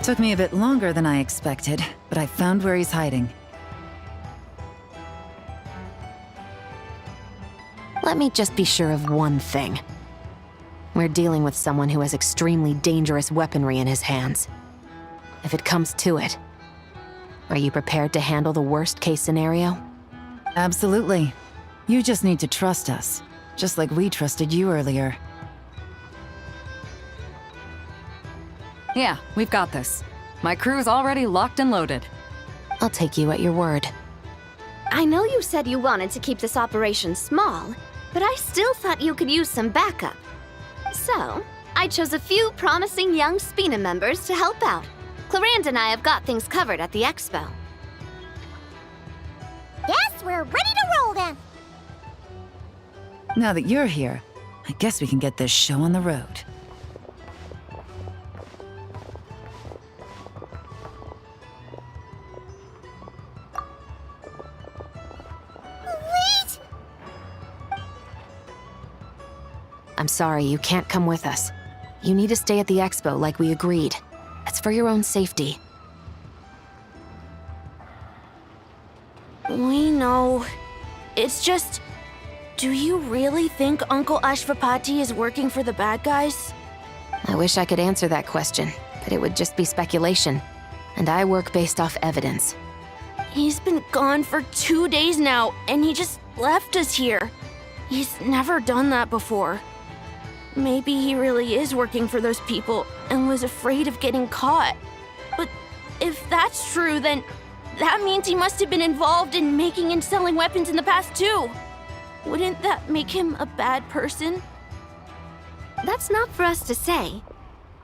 Took me a bit longer than I expected, but I found where he's hiding. Let me just be sure of one thing. We're dealing with someone who has extremely dangerous weaponry in his hands. If it comes to it, are you prepared to handle the worst-case scenario? Absolutely. You just need to trust us, just like we trusted you earlier. Yeah, we've got this. My crew's already locked and loaded. I'll take you at your word. I know you said you wanted to keep this operation small, but I still thought you could use some backup. So, I chose a few promising young Spina members to help out. Clarand and I have got things covered at the expo. Yes, we're ready to roll then. Now that you're here, I guess we can get this show on the road. Wait! I'm sorry, you can't come with us. You need to stay at the expo like we agreed. It's for your own safety. We know. It's just... Do you really think Uncle Ashvapati is working for the bad guys? I wish I could answer that question, but it would just be speculation. And I work based off evidence. He's been gone for 2 days now, and he just left us here. He's never done that before. Maybe he really is working for those people and was afraid of getting caught. But if that's true, then that means he must have been involved in making and selling weapons in the past too. Wouldn't that make him a bad person? That's not for us to say.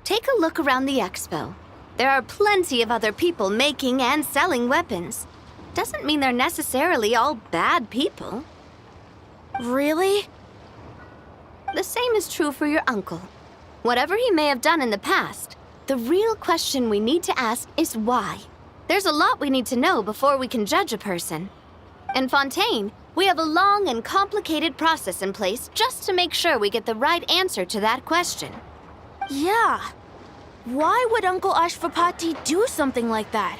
Take a look around the expo. There are plenty of other people making and selling weapons. Doesn't mean they're necessarily all bad people. Really? The same is true for your uncle. Whatever he may have done in the past, the real question we need to ask is why. There's a lot we need to know before we can judge a person. In Fontaine, we have a long and complicated process in place just to make sure we get the right answer to that question. Yeah. Why would Uncle Ashvapati do something like that?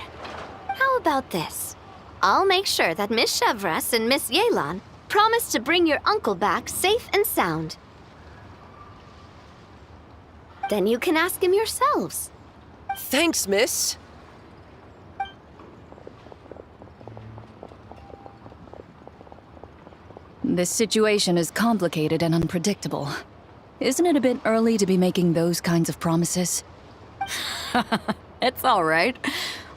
How about this? I'll make sure that Miss Chevras and Miss Yelan promise to bring your uncle back safe and sound. Then you can ask him yourselves. Thanks, miss. This situation is complicated and unpredictable. Isn't it a bit early to be making those kinds of promises? It's all right.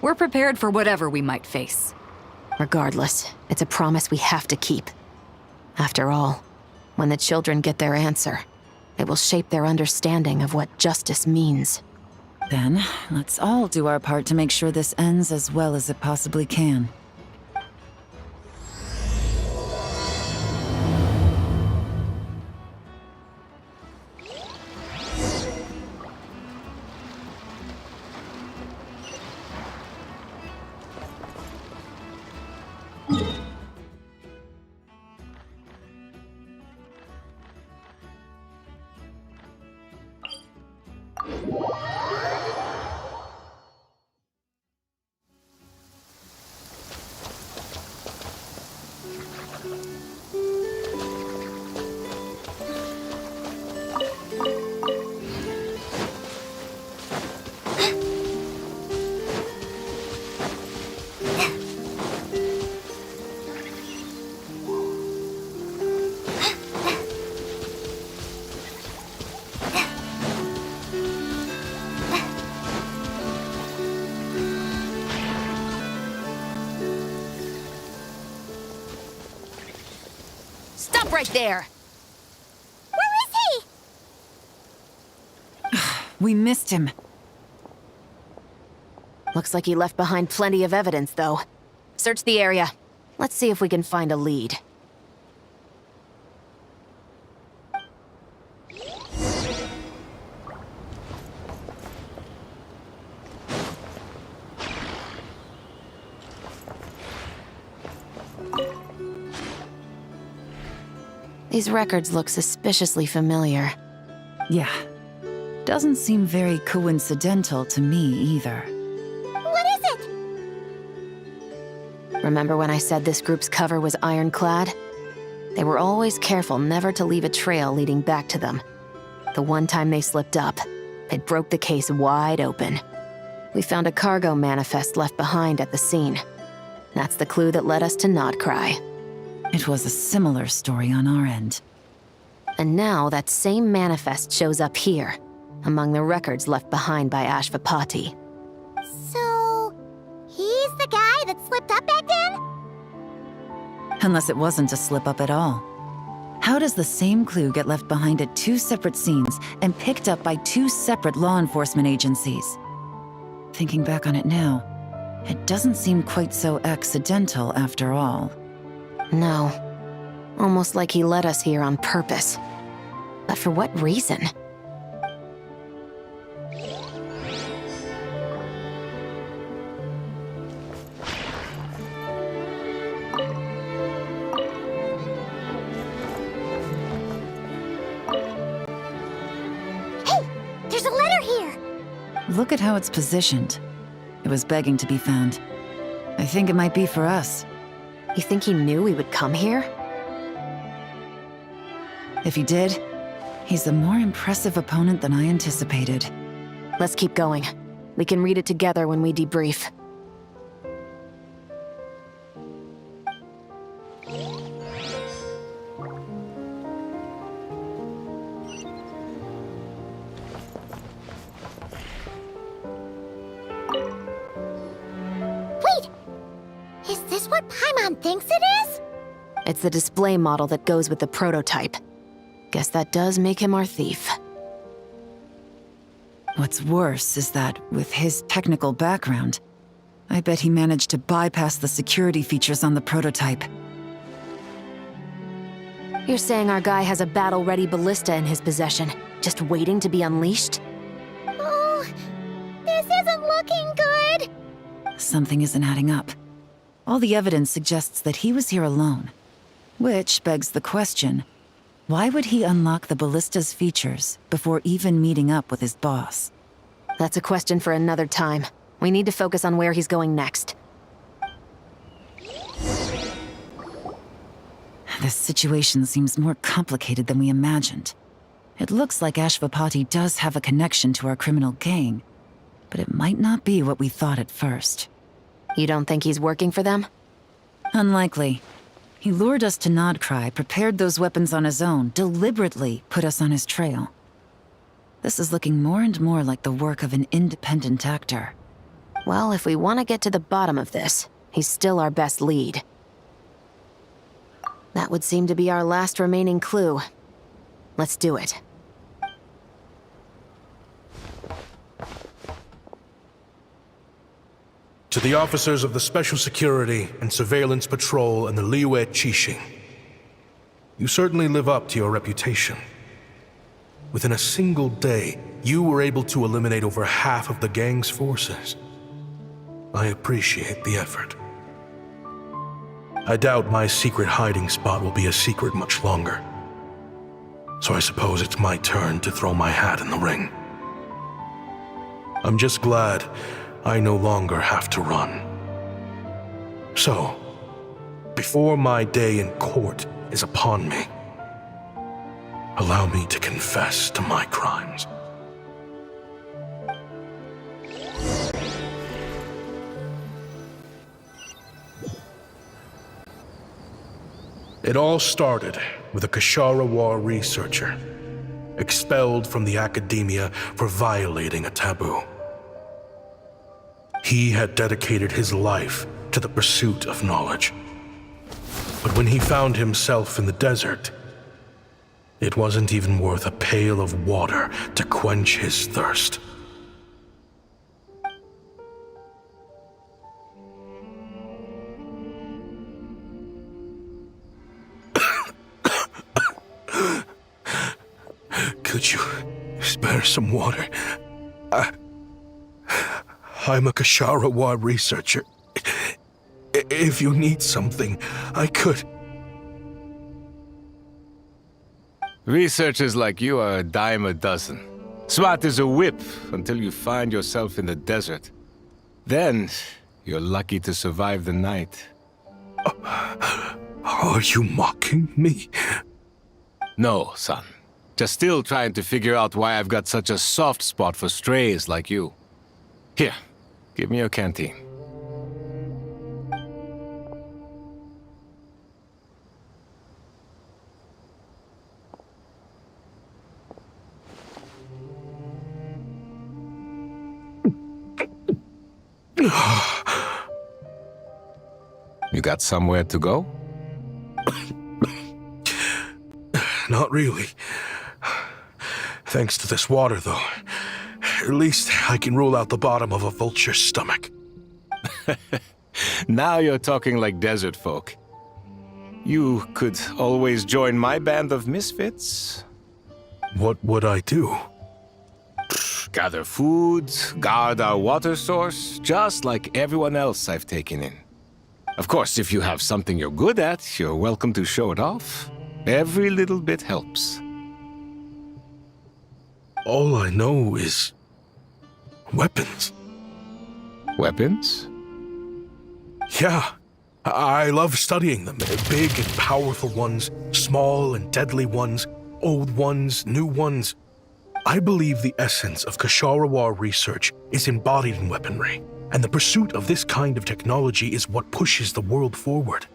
We're prepared for whatever we might face. Regardless, it's a promise we have to keep. After all, when the children get their answer, it will shape their understanding of what justice means. Then, let's all do our part to make sure this ends as well as it possibly can. Stop right there! Where is he? We missed him. Looks like he left behind plenty of evidence, though. Search the area. Let's see if we can find a lead. These records look suspiciously familiar. Yeah. Doesn't seem very coincidental to me either. Remember when I said this group's cover was ironclad? They were always careful never to leave a trail leading back to them. The one time they slipped up, it broke the case wide open. We found a cargo manifest left behind at the scene. That's the clue that led us to nod-krai. It was a similar story on our end. And now that same manifest shows up here, among the records left behind by Ashvapati. So, he's the guy that slipped up back then? Unless it wasn't a slip-up at all. How does the same clue get left behind at two separate scenes and picked up by two separate law enforcement agencies? Thinking back on it now, it doesn't seem quite so accidental after all. No. Almost like he led us here on purpose. But for what reason? Hey, there's a letter here. Look at how it's positioned. It was begging to be found. I think it might be for us. You think he knew we would come here? If he did, he's a more impressive opponent than I anticipated. Let's keep going. We can read it together when we debrief. Wait! Is this what Paimon thinks it is? It's the display model that goes with the prototype. Guess that does make him our thief. What's worse is that, with his technical background, I bet he managed to bypass the security features on the prototype. You're saying our guy has a battle-ready ballista in his possession, just waiting to be unleashed? Oh, this isn't looking good. Something isn't adding up. All the evidence suggests that he was here alone. Which begs the question, why would he unlock the ballista's features before even meeting up with his boss? That's a question for another time. We need to focus on where he's going next. This situation seems more complicated than we imagined. It looks like Ashvapati does have a connection to our criminal gang, but it might not be what we thought at first. You don't think he's working for them? Unlikely. He lured us to nod-krai, prepared those weapons on his own, deliberately put us on his trail. This is looking more and more like the work of an independent actor. Well, if we want to get to the bottom of this, he's still our best lead. That would seem to be our last remaining clue. Let's do it. To the officers of the Special Security and Surveillance Patrol and the Liyue Qixing, you certainly live up to your reputation. Within a single day, you were able to eliminate over half of the gang's forces. I appreciate the effort. I doubt my secret hiding spot will be a secret much longer. So I suppose it's my turn to throw my hat in the ring. I'm just glad I no longer have to run. So, before my day in court is upon me, allow me to confess to my crimes. It all started with a Kashara researcher, expelled from the academia for violating a taboo. He had dedicated his life to the pursuit of knowledge. But when he found himself in the desert, it wasn't even worth a pail of water to quench his thirst. Could you spare some water? I'm a Kashara researcher. If you need something, I could. Researchers like you are a dime a dozen. Smart as a whip until you find yourself in the desert. Then, you're lucky to survive the night. Are you mocking me? No, son. Just still trying to figure out why I've got such a soft spot for strays like you. Here, give me your canteen. You got somewhere to go? Not really. Thanks to this water, though. At least I can rule out the bottom of a vulture's stomach. Now you're talking like desert folk. You could always join my band of misfits. What would I do? Gather food, guard our water source, just like everyone else I've taken in. Of course, if you have something you're good at, you're welcome to show it off. Every little bit helps. All I know is weapons. Weapons? Yeah, I love studying them. Big and powerful ones, small and deadly ones, old ones, new ones. I believe the essence of Kshatriya research is embodied in weaponry, and the pursuit of this kind of technology is what pushes the world forward.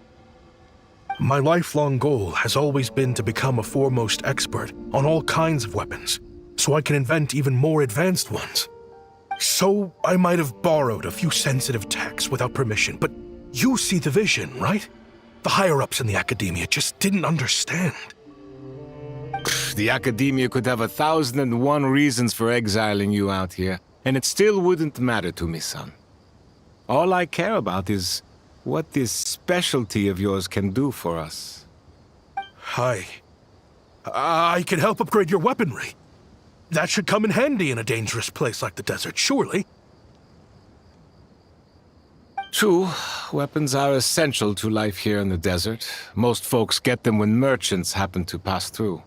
My lifelong goal has always been to become a foremost expert on all kinds of weapons, so I can invent even more advanced ones. So I might have borrowed a few sensitive techs without permission, but you see the vision, right? The higher-ups in the academia just didn't understand. The academia could have 1,001 reasons for exiling you out here, and it still wouldn't matter to me, son. All I care about is what this specialty of yours can do for us. I can help upgrade your weaponry. That should come in handy in a dangerous place like the desert, surely. True, weapons are essential to life here in the desert. Most folks get them when merchants happen to pass through.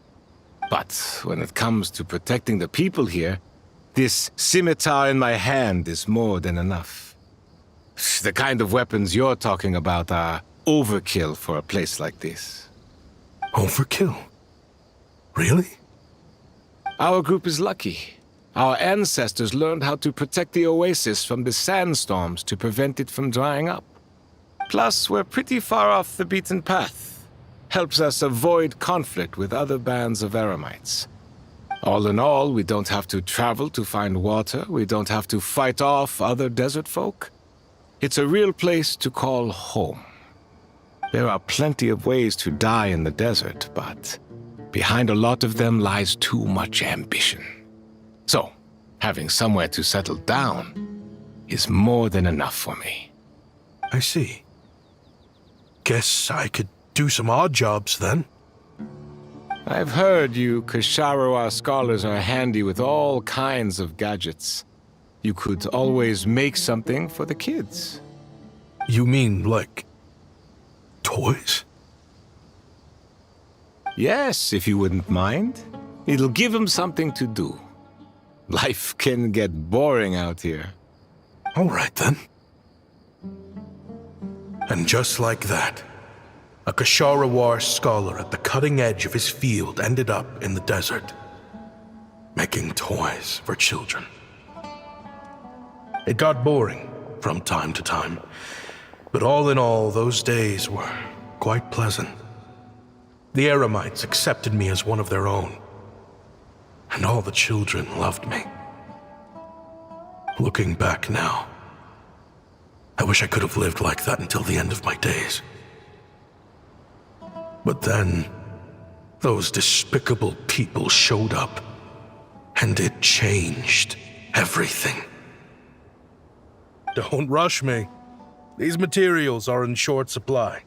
But when it comes to protecting the people here, this scimitar in my hand is more than enough. The kind of weapons you're talking about are overkill for a place like this. Overkill? Really? Our group is lucky. Our ancestors learned how to protect the oasis from the sandstorms to prevent it from drying up. Plus, we're pretty far off the beaten path. Helps us avoid conflict with other bands of Eremites. All in all, we don't have to travel to find water, we don't have to fight off other desert folk. It's a real place to call home. There are plenty of ways to die in the desert, but behind a lot of them lies too much ambition. So, having somewhere to settle down is more than enough for me. I see. Guess I could do some odd jobs then. I've heard you Kshatriya scholars are handy with all kinds of gadgets. You could always make something for the kids. You mean, like, toys? Yes, if you wouldn't mind. It'll give them something to do. Life can get boring out here. All right, then. And just like that, a Kshatriya scholar at the cutting edge of his field ended up in the desert, making toys for children. It got boring from time to time, but all in all, those days were quite pleasant. The Eremites accepted me as one of their own, and all the children loved me. Looking back now, I wish I could have lived like that until the end of my days. But then, those despicable people showed up, and it changed everything. Don't rush me. These materials are in short supply.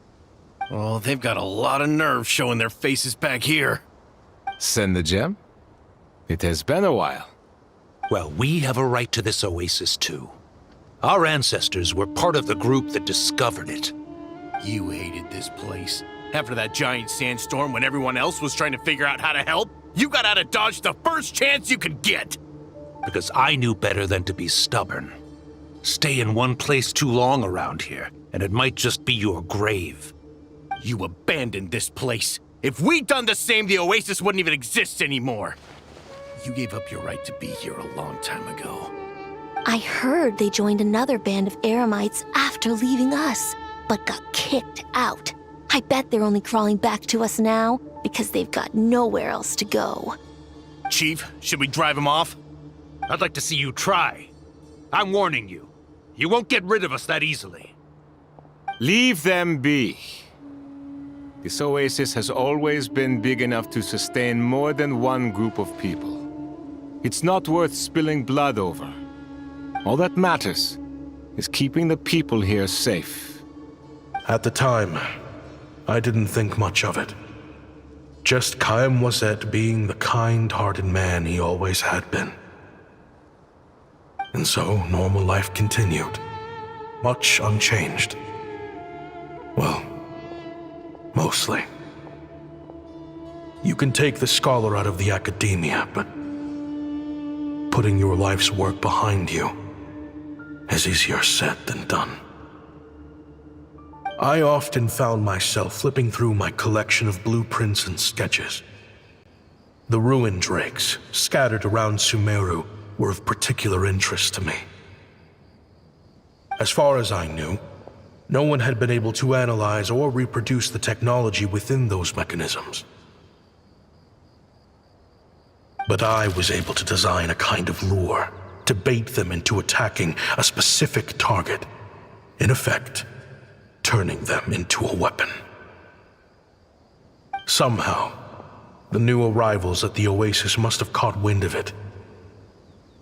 Oh, they've got a lot of nerve showing their faces back here. Send the gem? It has been a while. Well, we have a right to this oasis too. Our ancestors were part of the group that discovered it. You hated this place. After that giant sandstorm when everyone else was trying to figure out how to help, you got out of Dodge the first chance you could get. Because I knew better than to be stubborn. Stay in one place too long around here, and it might just be your grave. You abandoned this place. If we'd done the same, the Oasis wouldn't even exist anymore. You gave up your right to be here a long time ago. I heard they joined another band of Eremites after leaving us, but got kicked out. I bet they're only crawling back to us now because they've got nowhere else to go. Chief, should we drive him off? I'd like to see you try. I'm warning you. You won't get rid of us that easily. Leave them be. This oasis has always been big enough to sustain more than one group of people. It's not worth spilling blood over. All that matters is keeping the people here safe. At the time, I didn't think much of it. Just Chaim Wazet being the kind-hearted man he always had been. And so, normal life continued, much unchanged. Well, mostly. You can take the scholar out of the academia, but putting your life's work behind you is easier said than done. I often found myself flipping through my collection of blueprints and sketches. The ruin drakes scattered around Sumeru were of particular interest to me. As far as I knew, no one had been able to analyze or reproduce the technology within those mechanisms. But I was able to design a kind of lure to bait them into attacking a specific target, in effect, turning them into a weapon. Somehow, the new arrivals at the Oasis must have caught wind of it,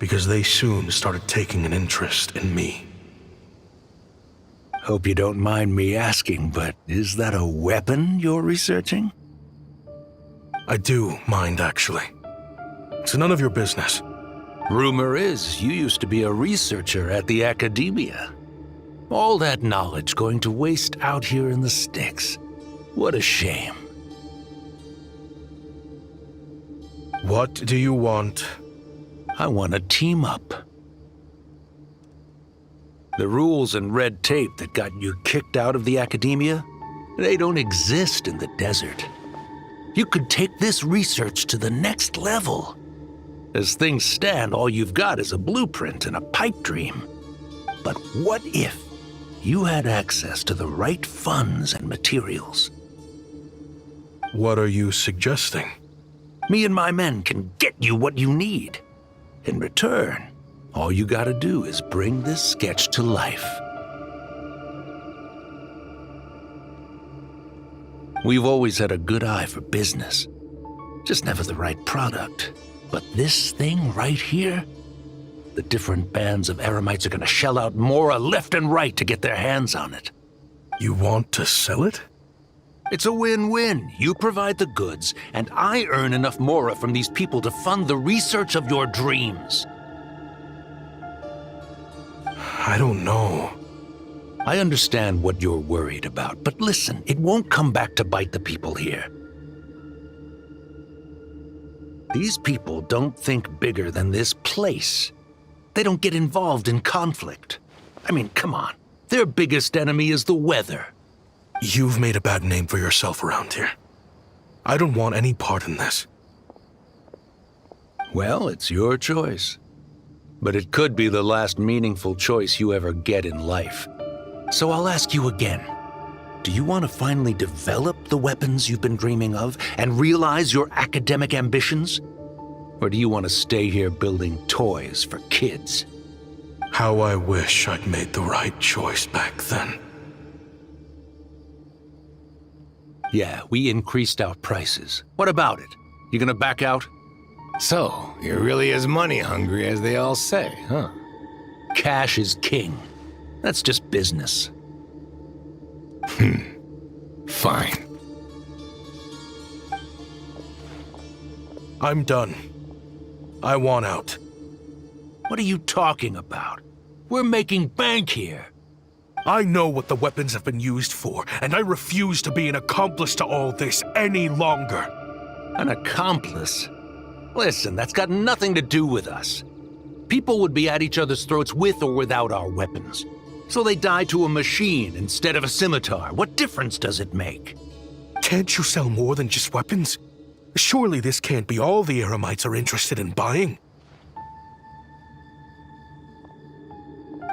because they soon started taking an interest in me. Hope you don't mind me asking, but is that a weapon you're researching? I do mind, actually. It's none of your business. Rumor is you used to be a researcher at the academia. All that knowledge going to waste out here in the sticks. What a shame. What do you want? I want to team up. The rules and red tape that got you kicked out of the academia, they don't exist in the desert. You could take this research to the next level. As things stand, all you've got is a blueprint and a pipe dream. But what if you had access to the right funds and materials? What are you suggesting? Me and my men can get you what you need. In return, all you gotta do is bring this sketch to life. We've always had a good eye for business. Just never the right product. But this thing right here, the different bands of Eremites are gonna shell out Mora left and right to get their hands on it. You want to sell it? It's a win-win. You provide the goods, and I earn enough Mora from these people to fund the research of your dreams. I don't know. I understand what you're worried about, but listen, it won't come back to bite the people here. These people don't think bigger than this place. They don't get involved in conflict. I mean, come on. Their biggest enemy is the weather. You've made a bad name for yourself around here. I don't want any part in this. Well, it's your choice. But it could be the last meaningful choice you ever get in life. So I'll ask you again. Do you want to finally develop the weapons you've been dreaming of and realize your academic ambitions? Or do you want to stay here building toys for kids? How I wish I'd made the right choice back then. Yeah, we increased our prices. What about it? You gonna back out? So, you're really as money hungry as they all say, huh? Cash is king. That's just business. Fine. I'm done. I want out. What are you talking about? We're making bank here. I know what the weapons have been used for, and I refuse to be an accomplice to all this any longer. An accomplice? Listen, that's got nothing to do with us. People would be at each other's throats with or without our weapons. So they die to a machine instead of a scimitar. What difference does it make? Can't you sell more than just weapons? Surely this can't be all the Eremites are interested in buying.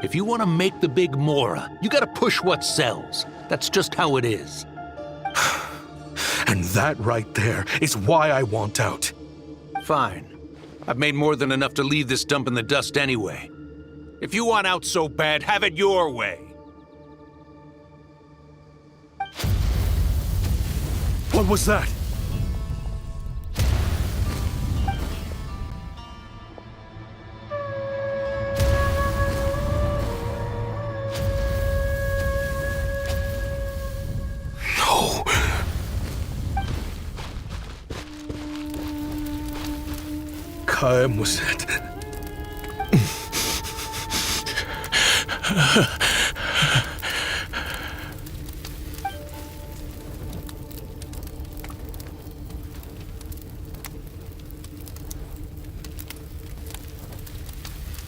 If you want to make the big Mora, you gotta push what sells. That's just how it is. And that right there is why I want out. Fine. I've made more than enough to leave this dump in the dust anyway. If you want out so bad, have it your way. What was that? No. Kaem was it?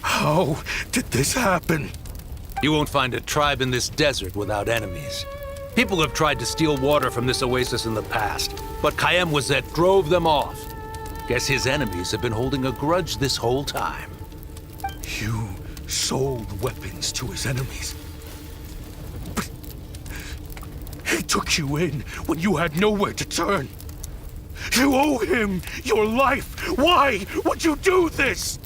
How did this happen? You won't find a tribe in this desert without enemies. People have tried to steal water from this oasis in the past, but Kaem Wazet drove them off. Guess his enemies have been holding a grudge this whole time. You sold weapons to his enemies. But he took you in when you had nowhere to turn. You owe him your life. Why would you do this?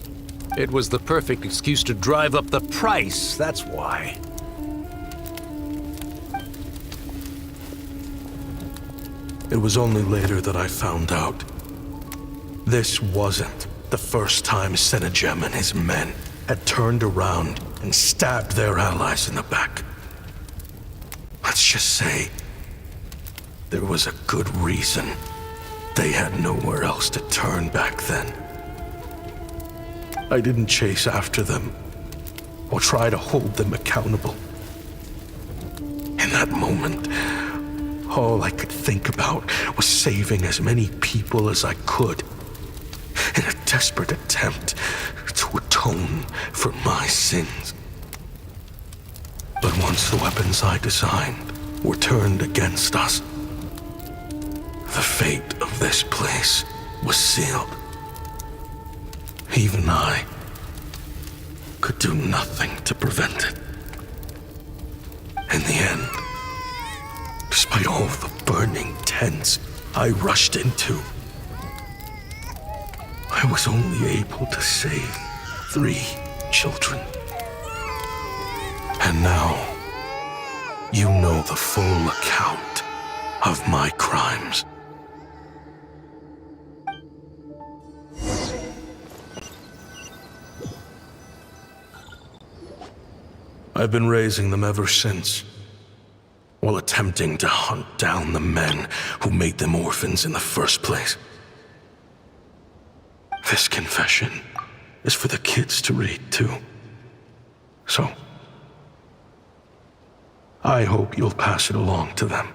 It was the perfect excuse to drive up the price, that's why. It was only later that I found out. This wasn't the first time Senejem and his men had turned around and stabbed their allies in the back. Let's just say there was a good reason they had nowhere else to turn back then. I didn't chase after them or try to hold them accountable. In that moment, all I could think about was saving as many people as I could in a desperate attempt to atone for my sins. But once the weapons I designed were turned against us, the fate of this place was sealed. Even I could do nothing to prevent it. In the end, despite all the burning tents I rushed into, I was only able to save 3 children. And now, you know the full account of my crimes. I've been raising them ever since, while attempting to hunt down the men who made them orphans in the first place. This confession is for the kids to read, too. So, I hope you'll pass it along to them.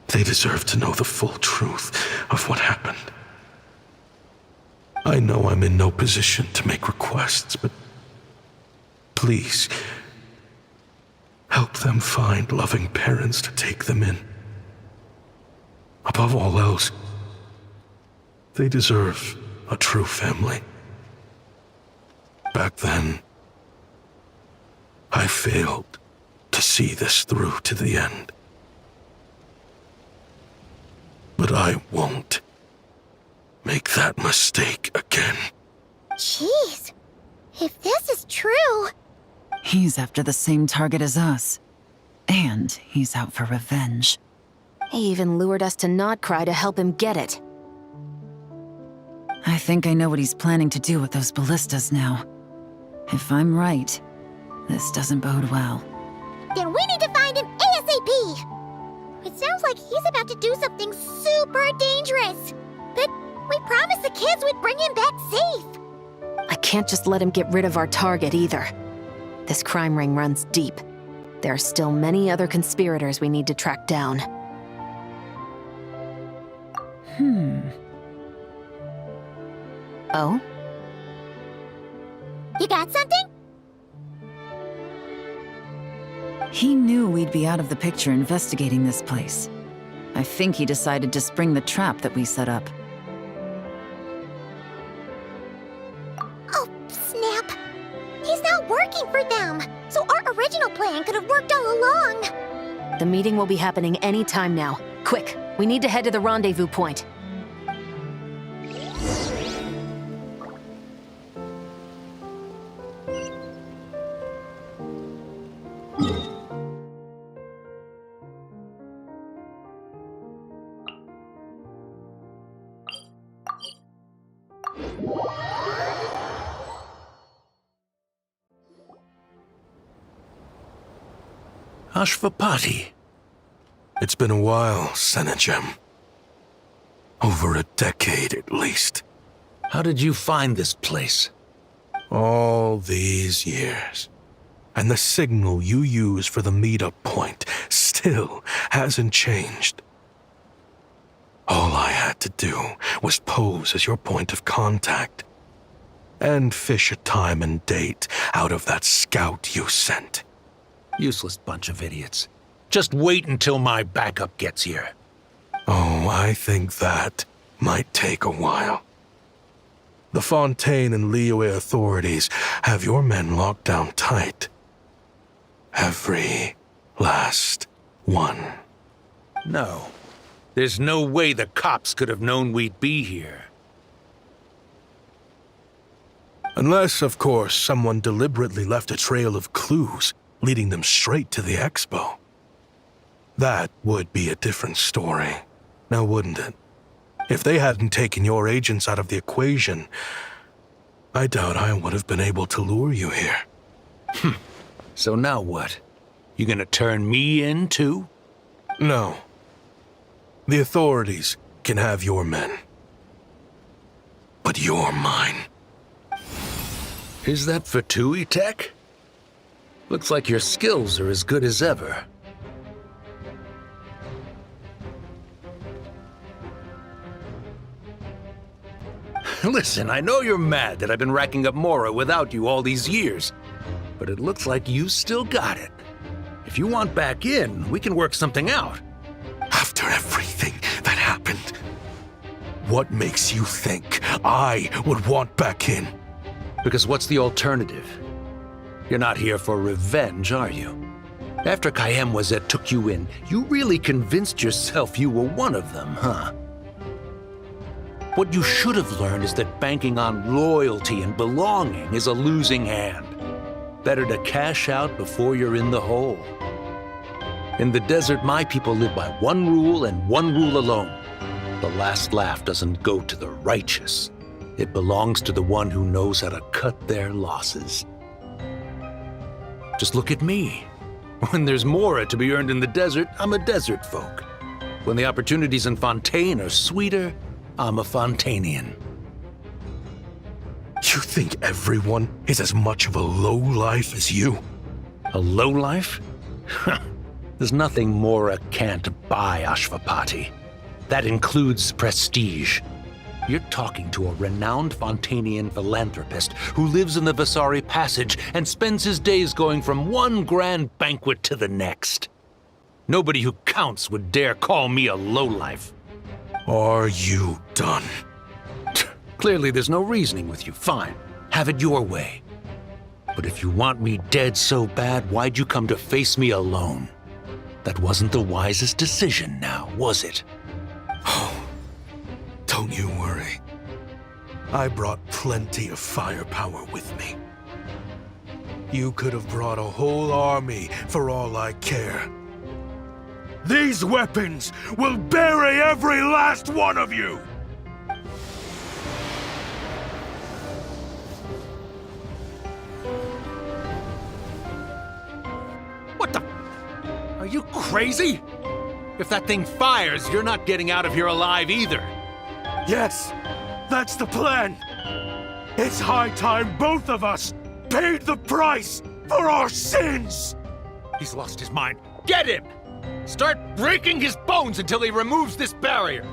They deserve to know the full truth of what happened. I know I'm in no position to make requests, but please, help them find loving parents to take them in. Above all else, they deserve a true family. Back then, I failed to see this through to the end. But I won't make that mistake again. Jeez, if this is true... He's after the same target as us. And he's out for revenge. He even lured us to nod-krai to help him get it. I think I know what he's planning to do with those ballistas now. If I'm right, this doesn't bode well. Then we need to find him ASAP! It sounds like he's about to do something super dangerous. But we promised the kids we'd bring him back safe. I can't just let him get rid of our target either. This crime ring runs deep. There are still many other conspirators we need to track down. Oh? You got something? He knew we'd be out of the picture investigating this place. I think he decided to spring the trap that we set up. Oh, snap. He's not working for them, so our original plan could have worked all along. The meeting will be happening any time now. Quick, we need to head to the rendezvous point. Ashvapati. It's been a while, Senegem. Over a decade at least. How did you find this place? All these years. And the signal you use for the meetup point still hasn't changed. All I had to do was pose as your point of contact. And fish a time and date out of that scout you sent. Useless bunch of idiots. Just wait until my backup gets here. Oh, I think that might take a while. The Fontaine and Liyue authorities have your men locked down tight. Every last one. No. There's no way the cops could have known we'd be here. Unless, of course, someone deliberately left a trail of clues, leading them straight to the expo. That would be a different story, now wouldn't it? If they hadn't taken your agents out of the equation, I doubt I would have been able to lure you here. So now what? You gonna turn me in, too? No. The authorities can have your men. But you're mine. Is that Fatui tech? Looks like your skills are as good as ever. Listen, I know you're mad that I've been racking up Mora without you all these years, but it looks like you still got it. If you want back in, we can work something out. After everything that happened, what makes you think I would want back in? Because what's the alternative? You're not here for revenge, are you? After Kayemwazet took you in, you really convinced yourself you were one of them, huh? What you should have learned is that banking on loyalty and belonging is a losing hand. Better to cash out before you're in the hole. In the desert, my people live by one rule and one rule alone. The last laugh doesn't go to the righteous. It belongs to the one who knows how to cut their losses. Just look at me. When there's Mora to be earned in the desert, I'm a desert folk. When the opportunities in Fontaine are sweeter, I'm a Fontainian. You think everyone is as much of a lowlife as you? A lowlife? There's nothing Mora can't buy, Ashvapati. That includes prestige. You're talking to a renowned Fontainian philanthropist who lives in the Vasari Passage and spends his days going from one grand banquet to the next. Nobody who counts would dare call me a lowlife. Are you done? Clearly there's no reasoning with you. Fine, have it your way. But if you want me dead so bad, why'd you come to face me alone? That wasn't the wisest decision now, was it? Oh, don't you worry. I brought plenty of firepower with me. You could have brought a whole army for all I care. These weapons will bury every last one of you! What the? Are you crazy? If that thing fires, you're not getting out of here alive either. Yes, that's the plan. It's high time both of us paid the price for our sins! He's lost his mind. Get him! Start breaking his bones until he removes this barrier!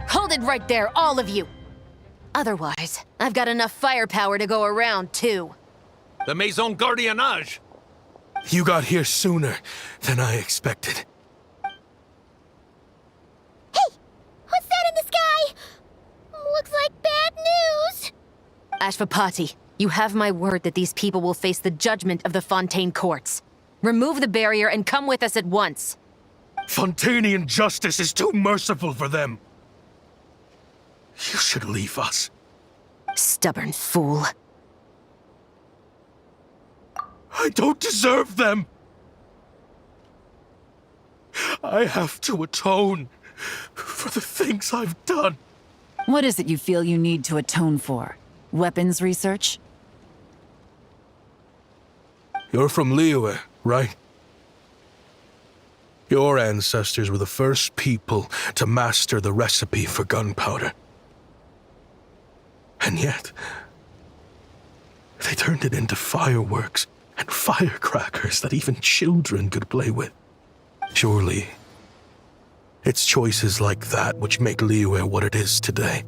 Hold it right there, all of you! Otherwise, I've got enough firepower to go around, too. The Maison Gardiennage! You got here sooner than I expected. Hey! What's that in the sky? Looks like bad news! Ashvapati, you have my word that these people will face the judgment of the Fontaine courts. Remove the barrier and come with us at once. Fontanian justice is too merciful for them. You should leave us. Stubborn fool. I don't deserve them. I have to atone for the things I've done. What is it you feel you need to atone for? Weapons research? You're from Liyue, right? Your ancestors were the first people to master the recipe for gunpowder. And yet, they turned it into fireworks and firecrackers that even children could play with. Surely, it's choices like that which make Liyue what it is today.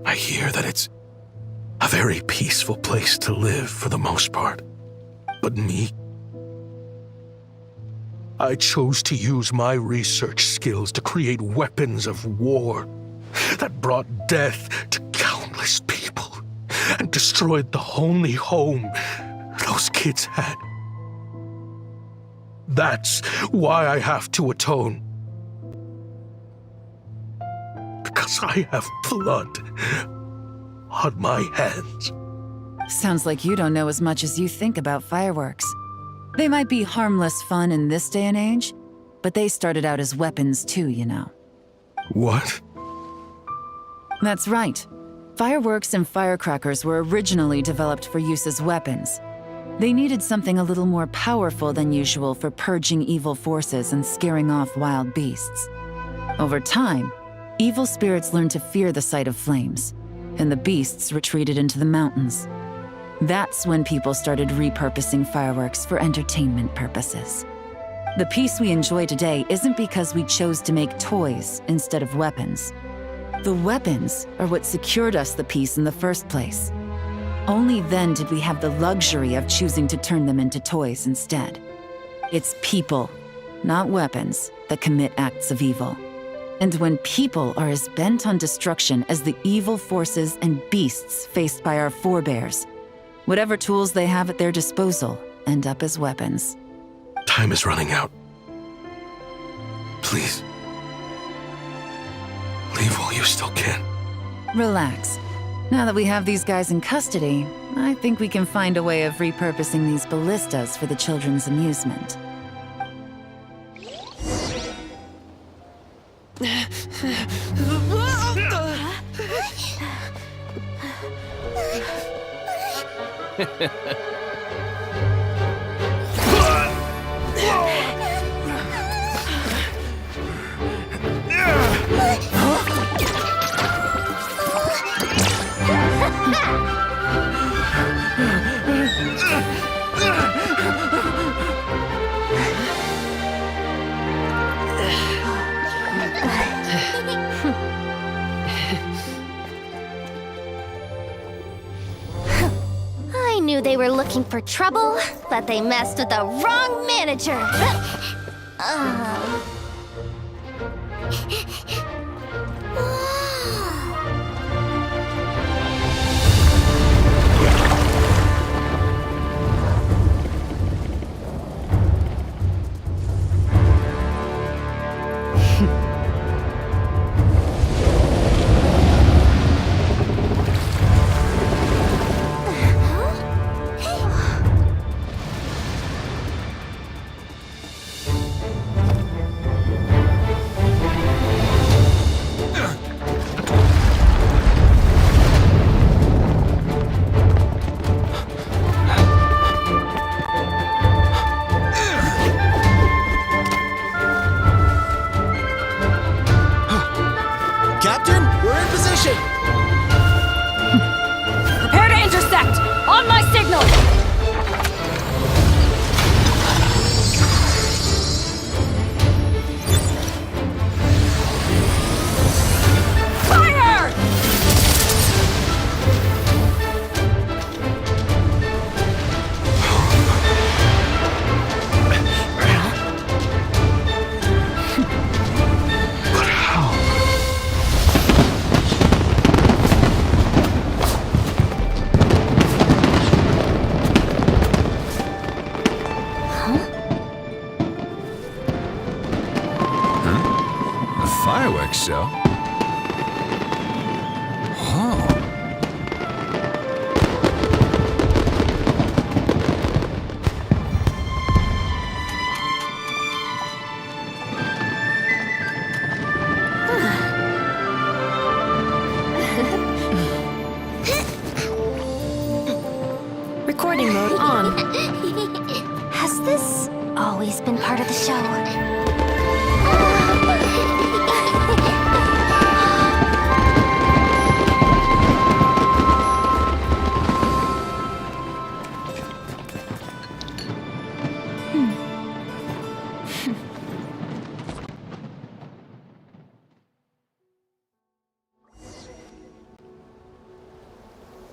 I hear that it's a very peaceful place to live for the most part. But me? I chose to use my research skills to create weapons of war that brought death to countless people and destroyed the only home those kids had. That's why I have to atone. Because I have blood on my hands. Sounds like you don't know as much as you think about fireworks. They might be harmless fun in this day and age, but they started out as weapons too, you know. What? That's right. Fireworks and firecrackers were originally developed for use as weapons. They needed something a little more powerful than usual for purging evil forces and scaring off wild beasts. Over time, evil spirits learned to fear the sight of flames, and the beasts retreated into the mountains. That's when people started repurposing fireworks for entertainment purposes. The peace we enjoy today isn't because we chose to make toys instead of weapons. The weapons are what secured us the peace in the first place. Only then did we have the luxury of choosing to turn them into toys instead. It's people, not weapons, that commit acts of evil. And when people are as bent on destruction as the evil forces and beasts faced by our forebears, whatever tools they have at their disposal end up as weapons. Time is running out. Please. Leave while you still can. Relax. Now that we have these guys in custody, I think we can find a way of repurposing these ballistas for the children's amusement. I knew they were looking for trouble, but they messed with the wrong manager. fireworks show? Oh. Recording mode on. Has this always been part of the show?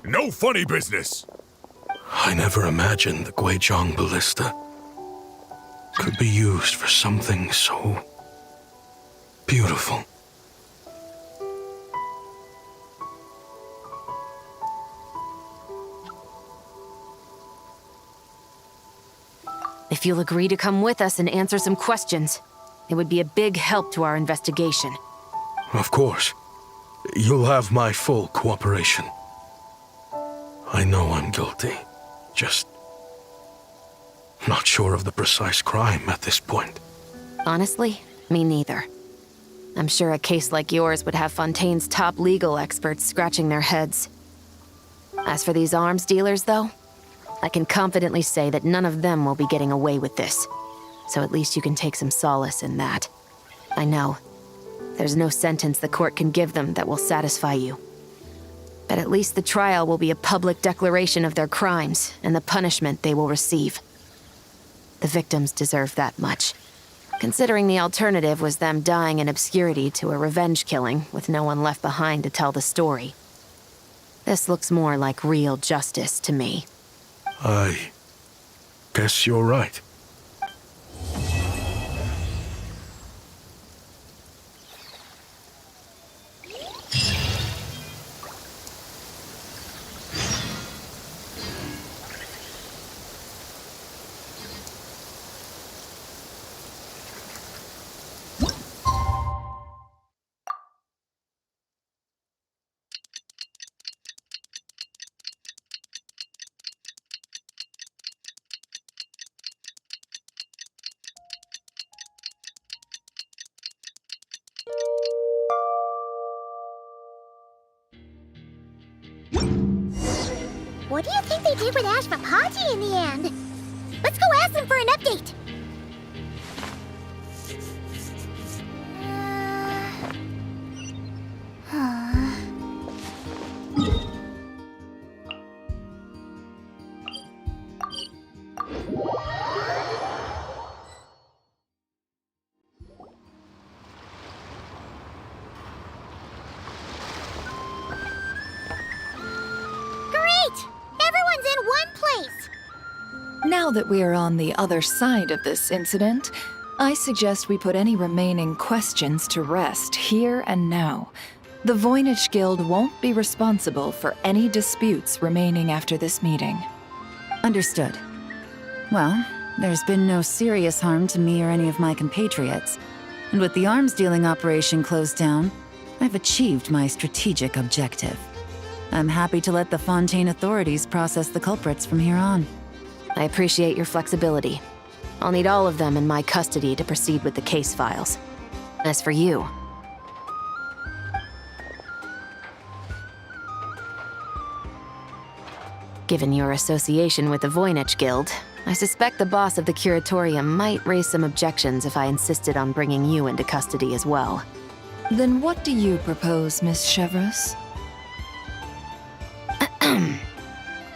No funny business! I never imagined the guizhong ballista could be used for something so beautiful. If you'll agree to come with us and answer some questions, it would be a big help to our investigation. Of course. You'll have my full cooperation. I know I'm guilty. Just not sure of the precise crime at this point. Honestly, me neither. I'm sure a case like yours would have Fontaine's top legal experts scratching their heads. As for these arms dealers, though, I can confidently say that none of them will be getting away with this. So at least you can take some solace in that. I know. There's no sentence the court can give them that will satisfy you. But at least the trial will be a public declaration of their crimes and the punishment they will receive. The victims deserve that much, considering the alternative was them dying in obscurity to a revenge killing with no one left behind to tell the story. This looks more like real justice to me. I guess you're right. What do you think they did with Ashvapati in the end? Let's go ask them for an update. Now that we are on the other side of this incident, I suggest we put any remaining questions to rest here and now. The Voynich Guild won't be responsible for any disputes remaining after this meeting. Understood. Well, there's been no serious harm to me or any of my compatriots. And with the arms dealing operation closed down, I've achieved my strategic objective. I'm happy to let the Fontaine authorities process the culprits from here on. I appreciate your flexibility. I'll need all of them in my custody to proceed with the case files. As for you... Given your association with the Voynich Guild, I suspect the boss of the Curatorium might raise some objections if I insisted on bringing you into custody as well. Then what do you propose, Miss Chevreuse?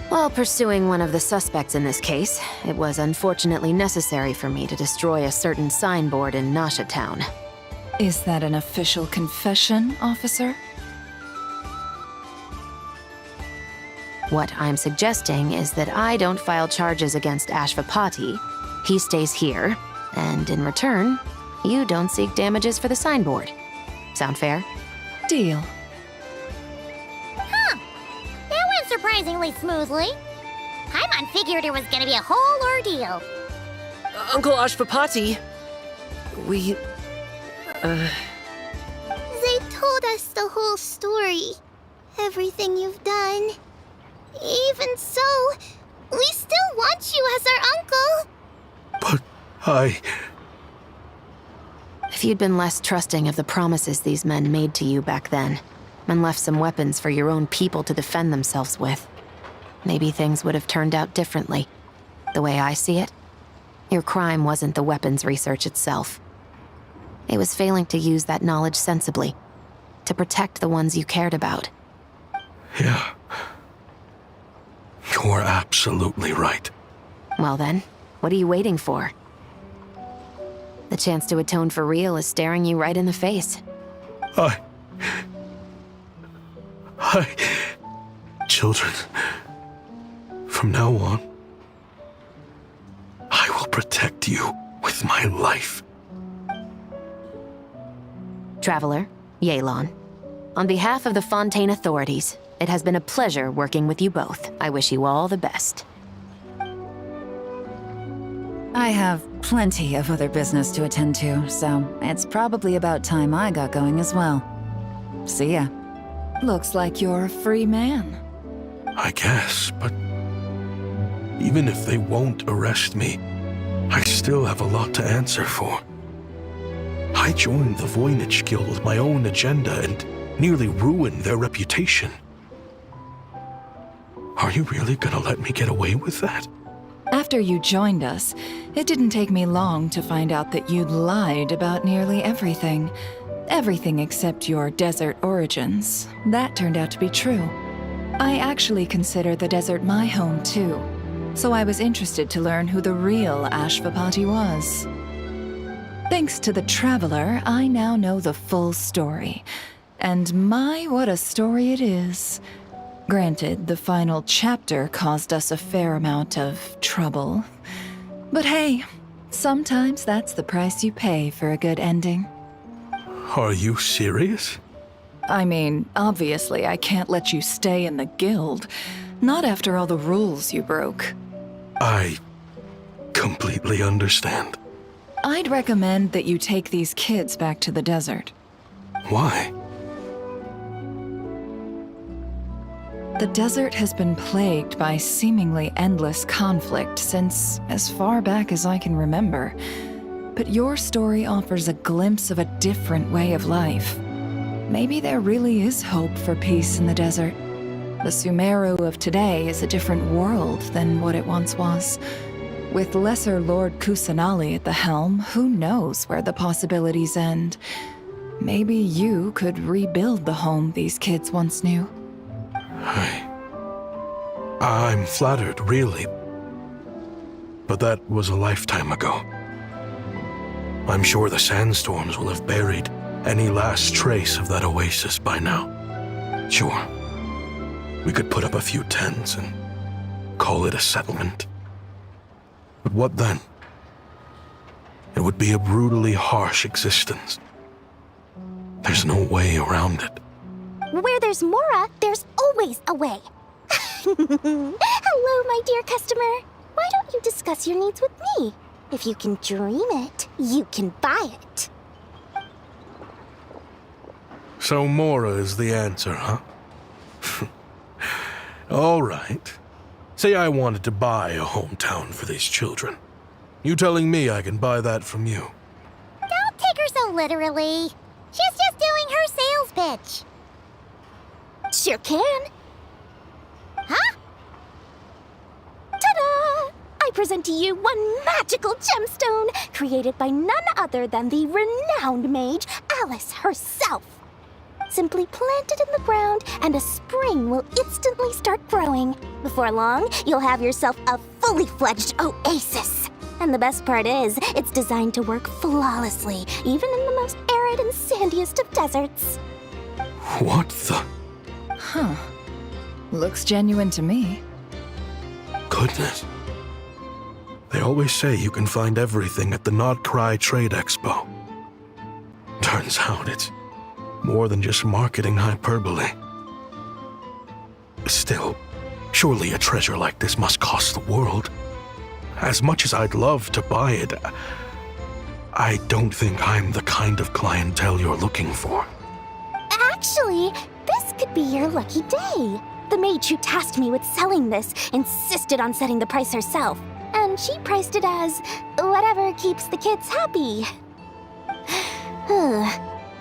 While pursuing one of the suspects in this case, it was unfortunately necessary for me to destroy a certain signboard in Nasha Town. Is that an official confession, officer? What I'm suggesting is that I don't file charges against Ashvapati, he stays here, and in return, you don't seek damages for the signboard. Sound fair? Deal. Surprisingly smoothly. Paimon figured it was gonna be a whole ordeal. Uncle Ashvapati, us the whole story. Everything you've done. Even so, we still want you as our uncle. But If you'd been less trusting of the promises these men made to you back then, and left some weapons for your own people to defend themselves with, maybe things would have turned out differently. The way I see it, your crime wasn't the weapons research itself. It was failing to use that knowledge sensibly, to protect the ones you cared about. Yeah. You're absolutely right. Well then, what are you waiting for? The chance to atone for real is staring you right in the face. Children, from now on, I will protect you with my life. Traveler, Yelan. On behalf of the Fontaine authorities, it has been a pleasure working with you both. I wish you all the best. I have plenty of other business to attend to, so it's probably about time I got going as well. See ya. Looks like you're a free man. I guess, but even if they won't arrest me, I still have a lot to answer for. I joined the Voynich Guild with my own agenda and nearly ruined their reputation. Are you really gonna let me get away with that? After you joined us, it didn't take me long to find out that you'd lied about nearly everything. Everything except your desert origins. That turned out to be true. I actually consider the desert my home too, so I was interested to learn who the real Ashvapati was. Thanks to the Traveler, I now know the full story. And my, what a story it is. Granted, the final chapter caused us a fair amount of trouble. But hey, sometimes that's the price you pay for a good ending. Are you serious? I mean, obviously I can't let you stay in the guild. Not after all the rules you broke. I completely understand. I'd recommend that you take these kids back to the desert. Why? The desert has been plagued by seemingly endless conflict since as far back as I can remember. But your story offers a glimpse of a different way of life. Maybe there really is hope for peace in the desert. The Sumeru of today is a different world than what it once was. With Lesser Lord Kusanali at the helm, who knows where the possibilities end? Maybe you could rebuild the home these kids once knew. I'm flattered, really. But that was a lifetime ago. I'm sure the sandstorms will have buried any last trace of that oasis by now. Sure, we could put up a few tents and call it a settlement. But what then? It would be a brutally harsh existence. There's no way around it. Where there's Mora, there's always a way. Hello, my dear customer. Why don't you discuss your needs with me? If you can dream it, you can buy it. So Mora is the answer, huh? All right. Say I wanted to buy a hometown for these children. You telling me I can buy that from you? Don't take her so literally. She's just doing her sales pitch. Sure can. Huh? Ta-da! I present to you one magical gemstone created by none other than the renowned mage Alice herself. Simply plant it in the ground and a spring will instantly start growing. Before long, you'll have yourself a fully fledged oasis. And the best part is, it's designed to work flawlessly, even in the most arid and sandiest of deserts. What the? Huh. Looks genuine to me. Goodness. They always say you can find everything at the Nod-krai Trade Expo. Turns out it's more than just marketing hyperbole. Still, surely a treasure like this must cost the world. As much as I'd love to buy it, I don't think I'm the kind of clientele you're looking for. Actually, this could be your lucky day. The mage who tasked me with selling this insisted on setting the price herself, and she priced it as whatever keeps the kids happy.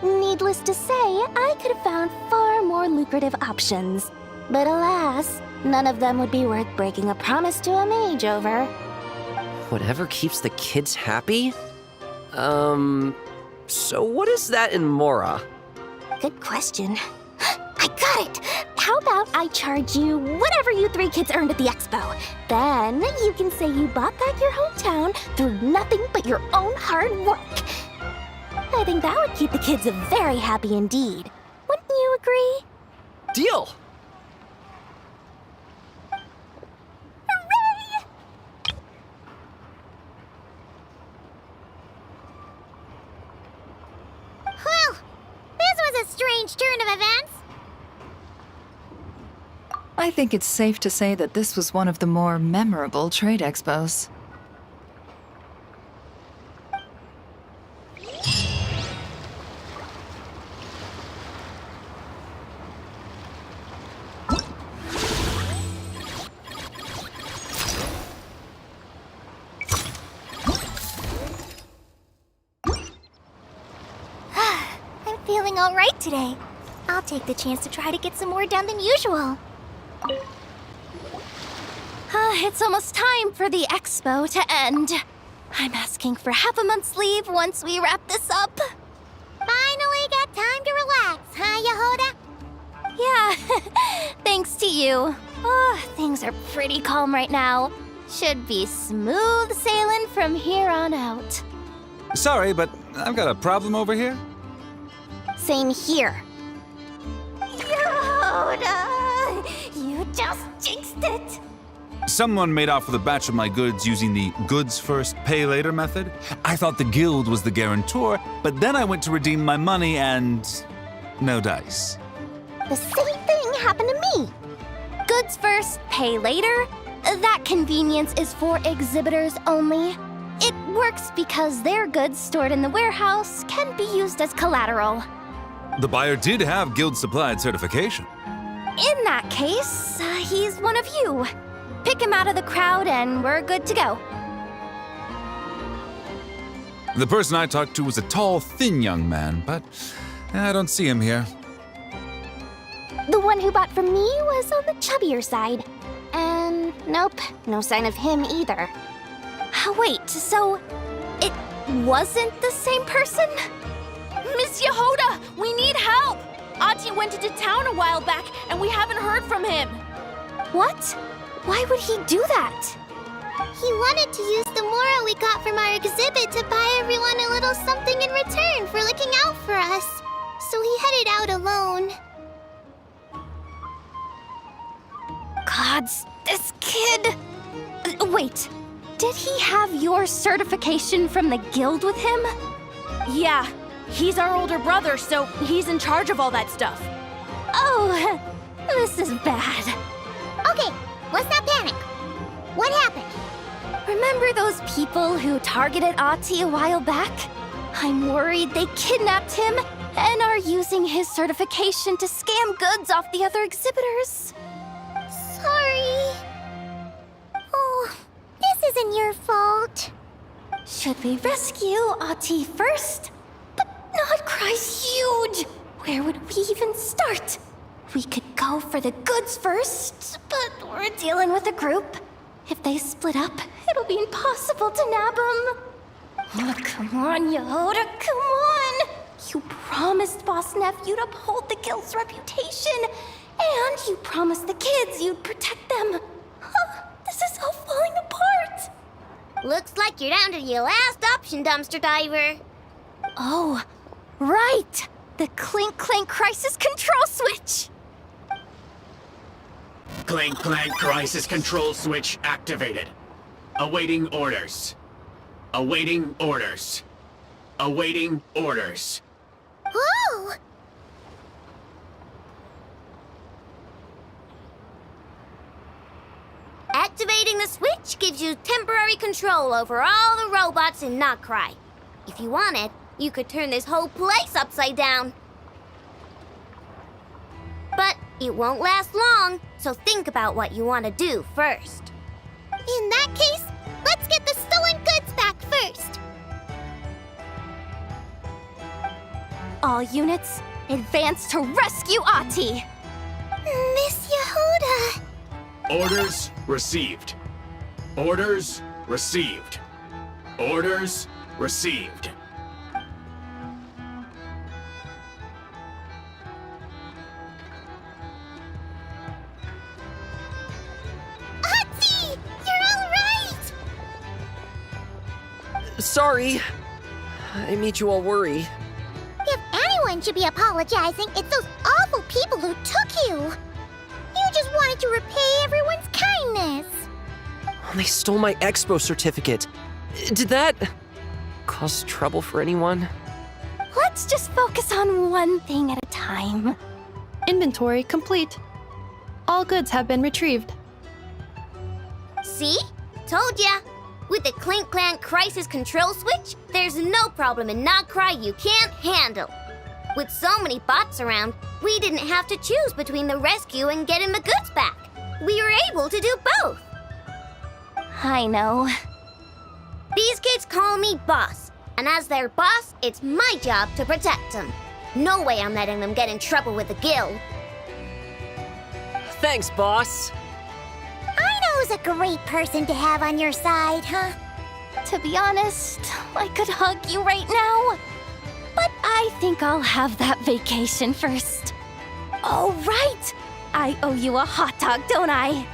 Needless to say, I could have found far more lucrative options. But alas, none of them would be worth breaking a promise to a mage over. Whatever keeps the kids happy? So what is that in Mora? Good question. I got it! How about I charge you whatever you 3 kids earned at the expo? Then you can say you bought back your hometown through nothing but your own hard work. I think that would keep the kids very happy indeed. Wouldn't you agree? Deal! Hooray! Well, this was a strange turn of events. I think it's safe to say that this was one of the more memorable trade expos. I'm feeling all right today. I'll take the chance to try to get some more done than usual. It's almost time for the expo to end. I'm asking for half a month's leave once we wrap this up. Finally got time to relax, huh, Jahoda? Yeah, thanks to you. Oh, things are pretty calm right now. Should be smooth sailing from here on out. Sorry, but I've got a problem over here. Same here. Jahoda! You just jinxed it! Someone made off with a batch of my goods using the goods first, pay later method. I thought the guild was the guarantor, but then I went to redeem my money and no dice. The same thing happened to me. Goods first, pay later? That convenience is for exhibitors only. It works because their goods stored in the warehouse can be used as collateral. The buyer did have guild-supplied certification. In that case, he's one of you. Pick him out of the crowd and we're good to go. The person I talked to was a tall, thin young man, but I don't see him here. The one who bought from me was on the chubbier side. And nope, no sign of him either. Wait, so it wasn't the same person? Miss Jahoda, we need help! Ati went into town a while back, and we haven't heard from him. What? Why would he do that? He wanted to use the mora we got from our exhibit to buy everyone a little something in return for looking out for us. So he headed out alone. Gods, this kid... Wait, did he have your certification from the guild with him? Yeah, he's our older brother, so he's in charge of all that stuff. Oh, this is bad. Okay, let's not panic. What happened? Remember those people who targeted Ati a while back? I'm worried they kidnapped him and are using his certification to scam goods off the other exhibitors. Sorry. Oh, this isn't your fault. Should we rescue Ati first? But nod-krai's huge! Where would we even start? We could go for the goods first, but we're dealing with a group. If they split up, it'll be impossible to nab them. Oh, come on, Jahoda, come on! You promised Boss Nephew to uphold the guild's reputation, and you promised the kids you'd protect them. This is all falling apart. Looks like you're down to your last option, dumpster diver. Oh, right! The Clink Clank Crisis Control Switch! Clank Clank Crisis Control Switch activated. Awaiting orders. Awaiting orders. Awaiting orders. Oh! Activating the switch gives you temporary control over all the robots in nod-krai. If you wanted, you could turn this whole place upside down. It won't last long, so think about what you want to do first. In that case, let's get the stolen goods back first. All units, advance to rescue Ahti! Miss Jahoda. Orders received. Orders received. Orders received. Ahti! You're all right! Sorry. I made you all worry. If anyone should be apologizing, it's those awful people who took you. You just wanted to repay everyone's kindness. They stole my expo certificate. Did that cause trouble for anyone? Let's just focus on one thing at a time. Inventory complete. All goods have been retrieved. See? Told ya. With the Clink Clan crisis control switch, there's no problem in nod-krai you can't handle. With so many bots around, we didn't have to choose between the rescue and getting the goods back. We were able to do both. I know. These kids call me boss, and as their boss, it's my job to protect them. No way I'm letting them get in trouble with the guild. Thanks, boss. Aino's a great person to have on your side, huh? To be honest, I could hug you right now. But I think I'll have that vacation first. Oh, right! I owe you a hot dog, don't I?